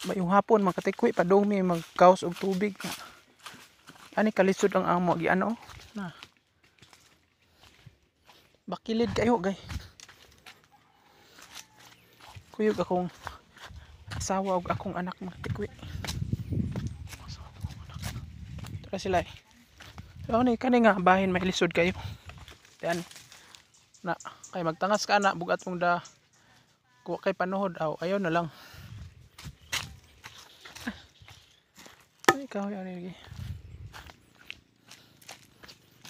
mayong hapon makatikwi padong mi magkaos og tubig. Ani kalisod ang amo gi ano na. Bakilid kayo gay. Kuyog akong asawa og akong anak makatikwi. Tara sila eh. So ni kani nga bahin may lisod kayo. Yan. Na kay magtangas ka na bugat mong da kuha kay panuhod aw ayaw na lang. Ay ikaw yan lagi.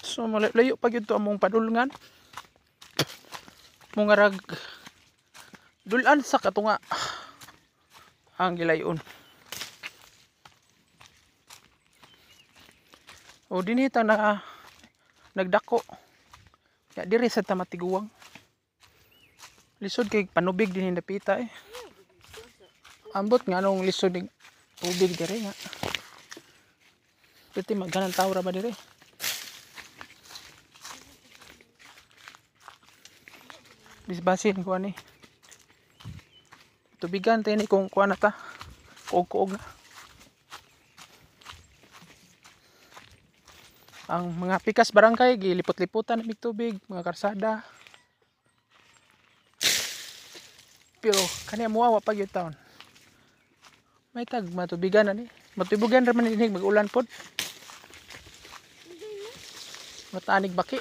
So malayo pa gyud to among padulngan. Mong arag dulan sa katunga ang gilayon. O dinita na nagdako. Ya diri sa tamatiguwang. Lisod kay panubig din napita eh. Ambot nga nung lisod ng tubig diri nga. Pwede magganang tawra ba diri? Bisbasin ko ani. Tubigan tayo ni kung kuha na ta. Kuog-kuog na. Ang mga pikas barangay gilipot-liputan ng tubig, mga karsada. Pero kaniya muawa pa gyud taon. May tag matubigan ani. Matubigan ra man dinig mag-ulan pod. Matanig baki.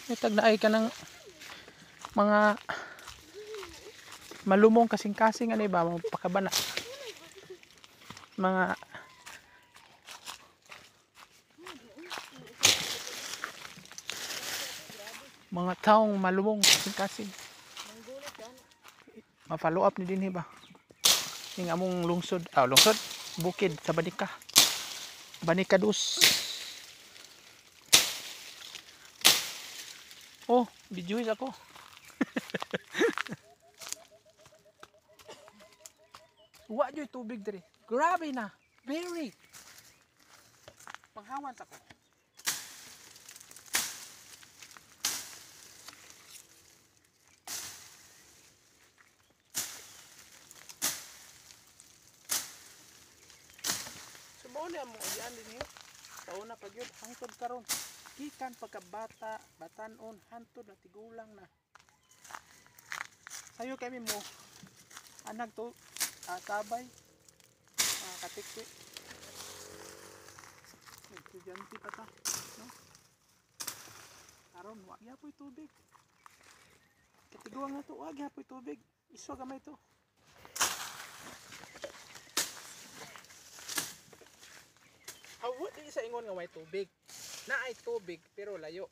May tag naay ka ng mga malumong kasing-kasing ani ba pakabana. Mga taong malumong kasing-kasing. Ma-follow up ni dinhi ba? Ning among lungsod, lungsod, bukid sa Banika. Banika dos. Oh, bijuis ako. Wa joy tubig diri. Grabe na. Very. Panghawan sa ko. Sumo mo yan din taon na pag yun hangtod karon gikan pagkabata batanon hantod na tigulang na sayo kami mo anak to tabay katikwi nagtudyante pa ta no karon wa gyapon tubig katiguang na to wa gyapon tubig iso gamay to. Hawa di sa ingon nga may tubig. Na ay tubig pero layo.